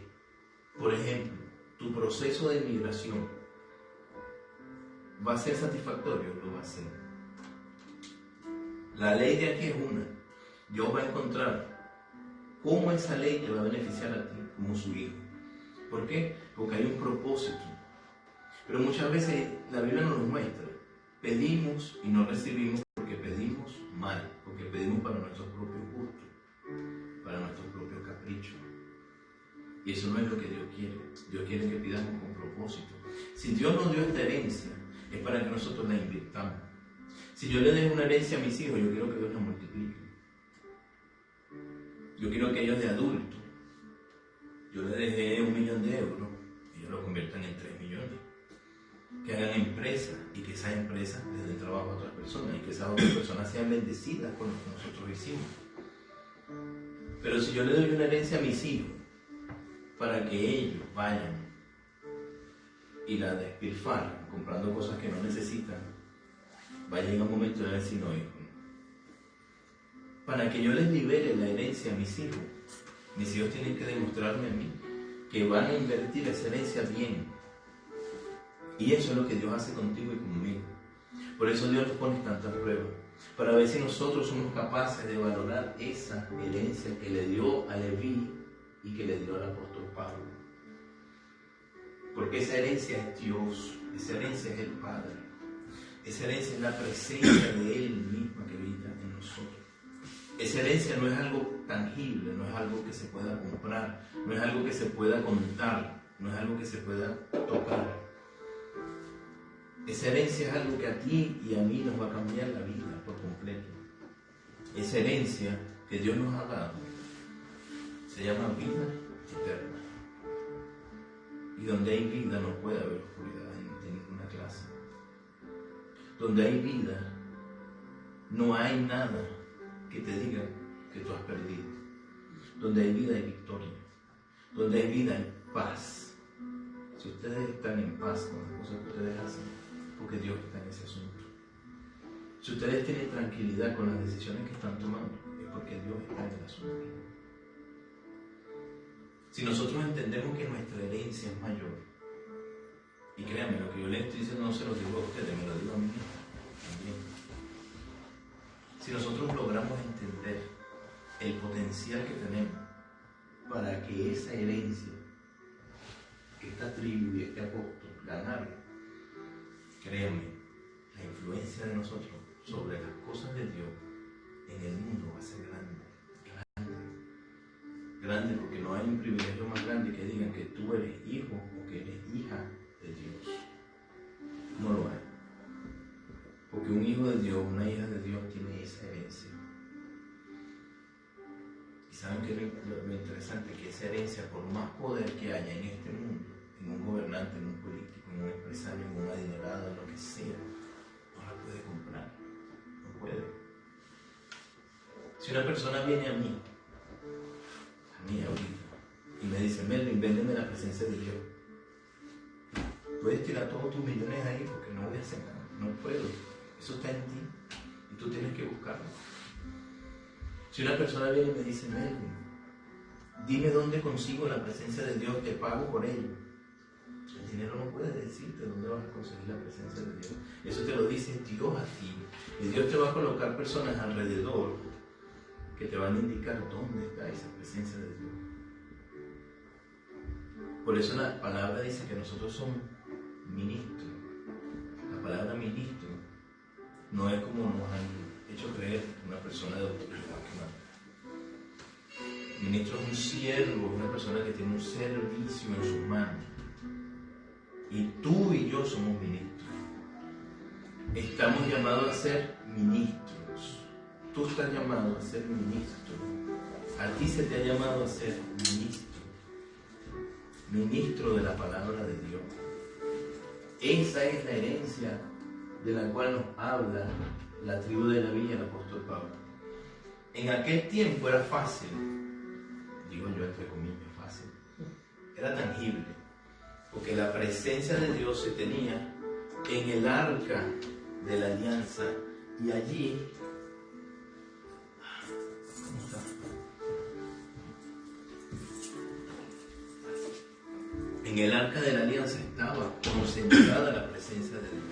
por ejemplo, tu proceso de migración va a ser satisfactorio, lo va a ser. La ley de aquí es una. Dios va a encontrar cómo esa ley te va a beneficiar a ti como su hijo. ¿Por qué? Porque hay un propósito. Pero muchas veces la Biblia nos lo muestra. Pedimos y no recibimos porque pedimos mal, porque pedimos para nuestros propios gustos, para nuestros propios caprichos. Y eso no es lo que Dios quiere. Dios quiere que pidamos con propósito. Si Dios nos dio esta herencia, es para que nosotros la invirtamos. Si yo le dejo una herencia a mis hijos, yo quiero que Dios la multiplique. Yo quiero que ellos de adultos, yo les dejé 1 millón de euros, ellos lo conviertan en 3 millones. Que hagan empresas y que esas empresas les den trabajo a otras personas y que esas otras personas sean bendecidas con lo que nosotros hicimos. Pero si yo le doy una herencia a mis hijos para que ellos vayan y la despilfarren comprando cosas que no necesitan, va a llegar un momento de decir no, hijo, para que yo les libere la herencia a mis hijos tienen que demostrarme a mí que van a invertir esa herencia bien. Y eso es lo que Dios hace contigo y conmigo. Por eso Dios nos pone tantas pruebas, para ver si nosotros somos capaces de valorar esa herencia que le dio a Leví y que le dio al apóstol Pablo. Porque esa herencia es Dios, esa herencia es el Padre, esa herencia es la presencia de Él misma que habita en nosotros. Esa herencia no es algo tangible, no es algo que se pueda comprar, no es algo que se pueda contar, no es algo que se pueda tocar. Esa herencia es algo que a ti y a mí nos va a cambiar la vida por completo. Esa herencia que Dios nos ha dado se llama vida eterna. Y donde hay vida no puede haber oscuridad de ninguna clase. Donde hay vida no hay nada que te diga que tú has perdido. Donde hay vida hay victoria. Donde hay vida hay paz. Si ustedes están en paz con las cosas que ustedes hacen, porque Dios está en ese asunto. Si ustedes tienen tranquilidad con las decisiones que están tomando, es porque Dios está en el asunto. Si nosotros entendemos que nuestra herencia es mayor, y créanme, lo que yo les estoy diciendo no se lo digo a ustedes, me lo digo a mí también. Si nosotros logramos entender el potencial que tenemos para que esa herencia, que esta tribu y este apóstol ganaron, créanme, la influencia de nosotros sobre las cosas de Dios en el mundo va a ser grande, grande, porque no hay un privilegio más grande que digan que tú eres hijo o que eres hija de Dios. No lo hay. Porque un hijo de Dios, una hija de Dios tiene esa herencia. Y saben que lo interesante es que esa herencia, por más poder que haya en este mundo, en un gobernante, en un político, en un empresario, en un adinerado, en lo que sea, no la puede comprar. No puede. Si una persona viene a mí ahorita, y me dice, Melvin, véndeme la presencia de Dios. Puedes tirar todos tus millones ahí porque no voy a hacer nada. No puedo. Eso está en ti y tú tienes que buscarlo. Si una persona viene y me dice, Melvin, dime dónde consigo la presencia de Dios, te pago por ello. El dinero no puede decirte dónde vas a conseguir la presencia de Dios. Eso te lo dice Dios a ti. Y Dios te va a colocar personas alrededor que te van a indicar dónde está esa presencia de Dios. Por eso la palabra dice que nosotros somos ministros. La palabra ministro no es como nos han hecho creer una persona de autoridad. Ministro es un siervo, una persona que tiene un servicio en sus manos. Y tú y yo somos ministros. Estamos llamados a ser ministros. Tú estás llamado a ser ministro. A ti se te ha llamado a ser ministro. Ministro de la palabra de Dios. Esa es la herencia de la cual nos habla la tribu de Leví y el apóstol Pablo. En aquel tiempo era fácil, digo yo entre comillas, fácil, era tangible, porque la presencia de Dios se tenía en el arca de la alianza y allí, ¿cómo está? En el arca de la alianza estaba concentrada la presencia de Dios.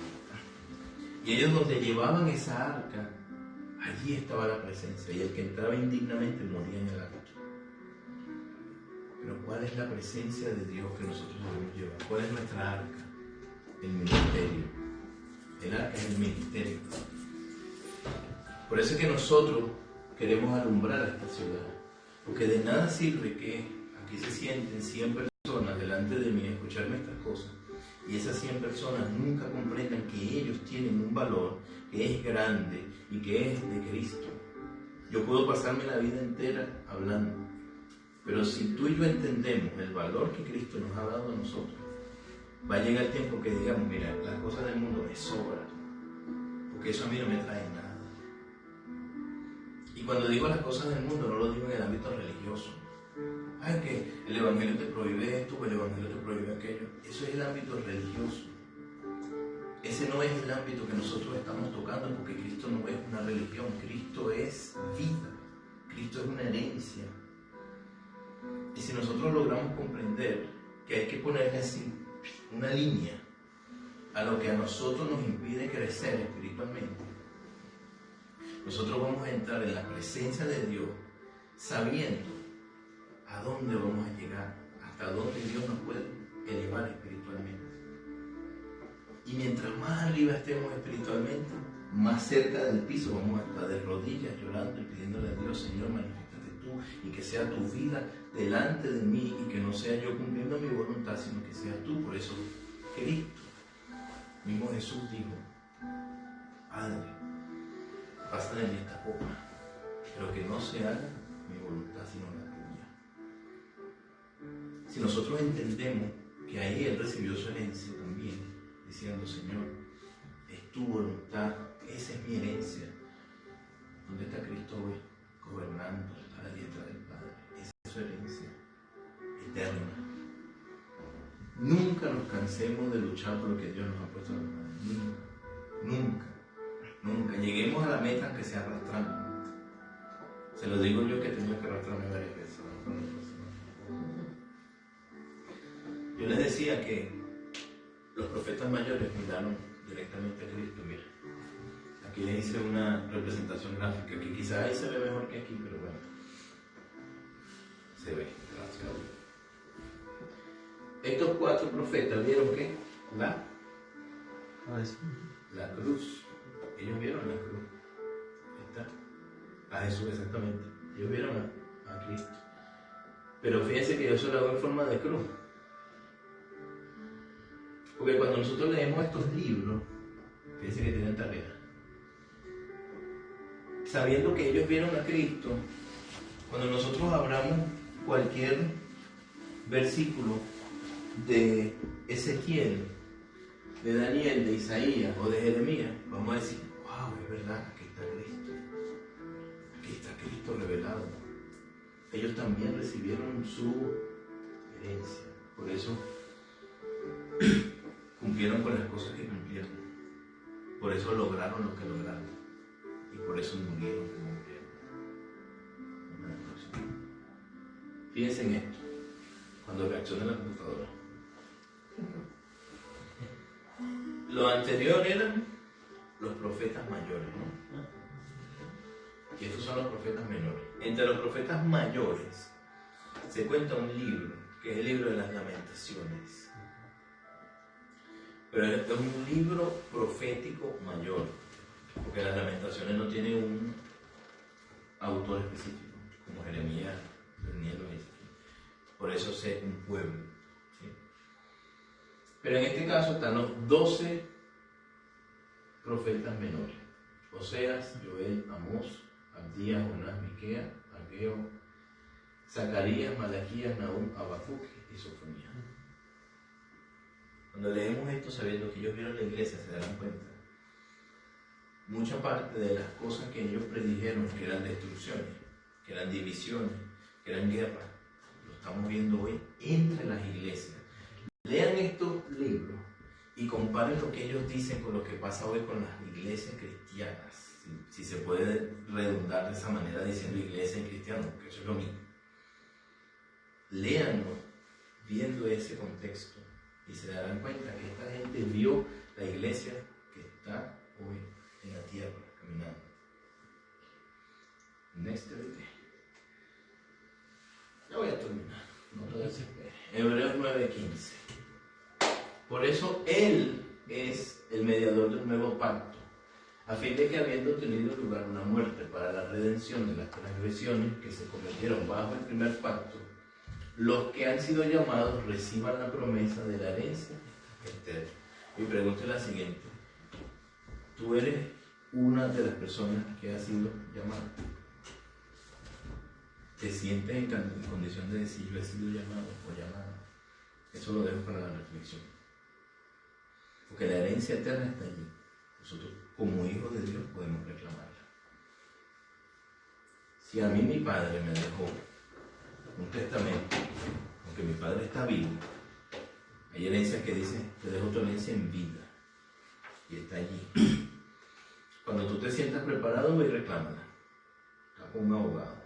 Y ellos donde llevaban esa arca, allí estaba la presencia. Y el que entraba indignamente moría en el acto. Pero ¿cuál es la presencia de Dios que nosotros debemos llevar? ¿Cuál es nuestra arca? El ministerio. El arca es el ministerio. Por eso es que nosotros queremos alumbrar a esta ciudad. Porque de nada sirve que aquí se sienten 100 personas delante de mí a escucharme estas cosas. Y esas 100 personas nunca comprendan que ellos tienen un valor que es grande y que es de Cristo. Yo puedo pasarme la vida entera hablando, pero si tú y yo entendemos el valor que Cristo nos ha dado a nosotros, va a llegar el tiempo que digamos, mira, las cosas del mundo me sobran, porque eso a mí no me trae nada. Y cuando digo las cosas del mundo, no lo digo en el ámbito religioso, Ay, que el Evangelio te prohíbe esto, o el Evangelio te prohíbe aquello. Eso es el ámbito religioso. Ese no es el ámbito que nosotros estamos tocando, porque Cristo no es una religión, Cristo es vida, Cristo es una herencia. Y si nosotros logramos comprender que hay que ponerle así una línea a lo que a nosotros nos impide crecer espiritualmente, nosotros vamos a entrar en la presencia de Dios sabiendo a dónde vamos a llegar, hasta dónde Dios nos puede elevar espiritualmente. Y mientras más arriba estemos espiritualmente, más cerca del piso vamos a estar de rodillas llorando y pidiéndole a Dios: Señor, manifiéstate tú y que sea tu vida delante de mí, y que no sea yo cumpliendo mi voluntad, sino que seas tú. Por eso Cristo, mismo Jesús, dijo: Padre, pasa de mí esta copa, pero que no se haga mi voluntad sino la tuya. Si nosotros entendemos que ahí Él recibió su herencia también, diciendo: Señor, es tu voluntad, esa es mi herencia. ¿Dónde está Cristo hoy? Gobernando a la diestra del Padre. Esa es su herencia eterna. Nunca nos cansemos de luchar por lo que Dios nos ha puesto en las manos. Nunca. Lleguemos a la meta aunque sea arrastrando. Se lo digo yo, que he tenido que arrastrarme varias veces. Yo les decía que los profetas mayores miraron directamente a Cristo. Mira, aquí les hice una representación gráfica que quizás ahí se ve mejor que aquí, pero bueno, se ve, gracias a Dios. Estos 4 profetas vieron ¿qué? La cruz. Ellos vieron la cruz. Está a Jesús, exactamente. Ellos vieron a Cristo. Pero fíjense que yo se lo hago en forma de cruz. Porque cuando nosotros leemos estos libros, fíjense que tienen tarea. Sabiendo que ellos vieron a Cristo, cuando nosotros abramos cualquier versículo de Ezequiel, de Daniel, de Isaías o de Jeremías, vamos a decir: wow, es verdad, aquí está Cristo. Aquí está Cristo revelado. Ellos también recibieron su herencia. Por eso cumplieron con las cosas que cumplieron. Por eso lograron lo que lograron. Y por eso murieron como murieron. Fíjense en esto. Cuando reacciona la computadora. Lo anterior eran los profetas mayores, ¿no? Y estos son los profetas menores. Entre los profetas mayores se cuenta un libro, que es el libro de las Lamentaciones. Pero es un libro profético mayor, porque las Lamentaciones no tienen un autor específico, como Jeremías, Daniel o Ezequiel. Por eso es un pueblo, ¿sí? Pero en este caso están los 12 profetas menores: Oseas, Joel, Amós, Abdías, Jonás, Miqueas, Ageo, Zacarías, Malaquías, Nahum, Habacuc y Sofonías. Cuando leemos esto sabiendo que ellos vieron la iglesia, se darán cuenta. Mucha parte de las cosas que ellos predijeron, que eran destrucciones, que eran divisiones, que eran guerras, lo estamos viendo hoy entre las iglesias. Lean estos libros y comparen lo que ellos dicen con lo que pasa hoy con las iglesias cristianas. Si se puede redundar de esa manera diciendo iglesia y cristiano, porque eso es lo mismo. Léanlo viendo ese contexto y se darán cuenta que esta gente vio la iglesia que está hoy en la tierra caminando. Next everyday. Ya voy a terminar. No te desesperes. Hebreos 9:15. Por eso Él es el mediador del nuevo pacto, a fin de que, habiendo tenido lugar una muerte para la redención de las transgresiones que se cometieron bajo el primer pacto, los que han sido llamados reciban la promesa de la herencia eterna. Mi pregunta es la siguiente: ¿tú eres una de las personas que ha sido llamada? ¿Te sientes en condición de decir yo he sido llamado o llamada? Eso lo dejo para la reflexión. Porque la herencia eterna está allí. Nosotros, como hijos de Dios, podemos reclamarla. Si a mí mi padre me dejó un testamento, aunque mi padre está vivo, hay herencias que dicen, te dejo tu herencia en vida, y está allí. Cuando tú te sientas preparado, ve y reclámala. Está con un abogado.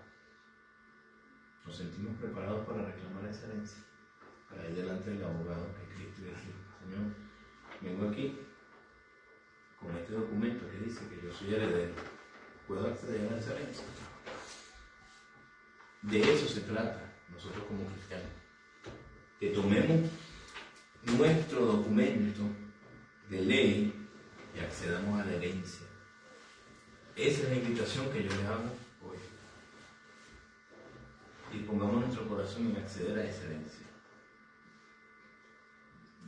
Nos sentimos preparados para reclamar esa herencia, para ir delante del abogado que es Cristo y decir, Señor, vengo aquí con este documento que dice que yo soy heredero, ¿puedo acceder a esa herencia? De eso se trata nosotros como cristianos, que tomemos nuestro documento de ley y accedamos a la herencia. Esa es la invitación que yo les hago hoy. Y pongamos nuestro corazón en acceder a esa herencia.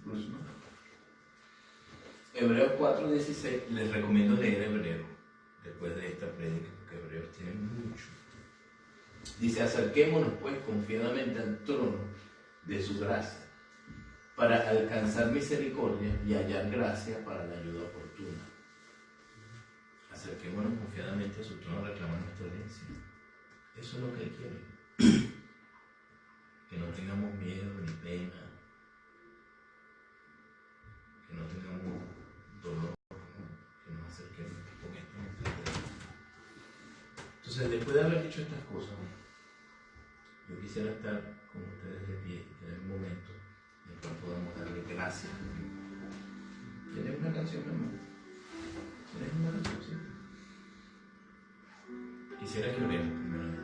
Bruce, ¿no? Hebreos 4:16, les recomiendo leer Hebreo después de esta prédica, porque Hebreos tiene mucho. Dice, acerquémonos pues confiadamente al trono de su gracia, para alcanzar misericordia y hallar gracia para la ayuda oportuna. Acerquémonos confiadamente a su trono a reclamar nuestra herencia. Eso es lo que Él quiere. Que no tengamos miedo ni pena, que no tengamos dolor, que nos acerquemos con esto en nuestra vida. Entonces, después de haber dicho estas cosas, yo quisiera estar con ustedes de pie y tener un momento en el cual podamos darle gracias. ¿Tienes una canción, mi amor? ¿Tienes una canción? Sí. Quisiera que oremos primeramente,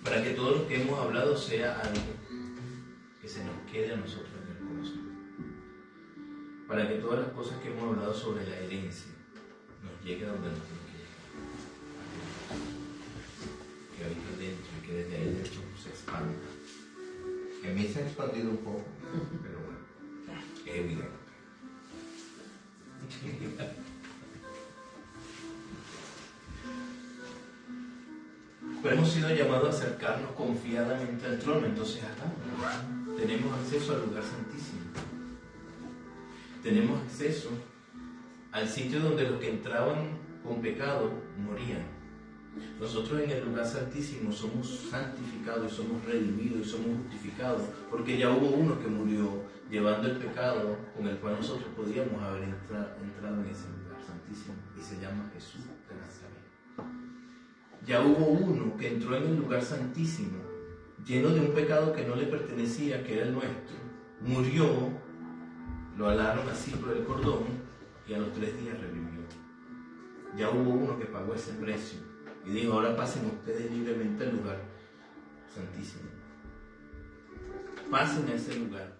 para que todo lo que hemos hablado sea algo que se nos quede a nosotros en el corazón, para que todas las cosas que hemos hablado sobre la herencia nos llegue a donde nos tiene que habita dentro y que desde ahí dentro se expanda. En mí se ha expandido un poco, pero bueno, es evidente. Pero hemos sido llamados a acercarnos confiadamente al trono, entonces acá tenemos acceso al lugar santísimo. Tenemos acceso al sitio donde los que entraban con pecado morían. Nosotros en el lugar santísimo somos santificados y somos redimidos y somos justificados, porque ya hubo uno que murió llevando el pecado con el cual nosotros podíamos haber entrado en ese lugar santísimo, y se llama Jesús de Nazaret. Ya hubo uno que entró en el lugar santísimo lleno de un pecado que no le pertenecía, que era el nuestro, murió, lo alaron así por el cordón y a los 3 días revivió. Ya hubo uno que pagó ese precio y dijo, ahora pasen ustedes libremente al lugar santísimo. Pasen a ese lugar.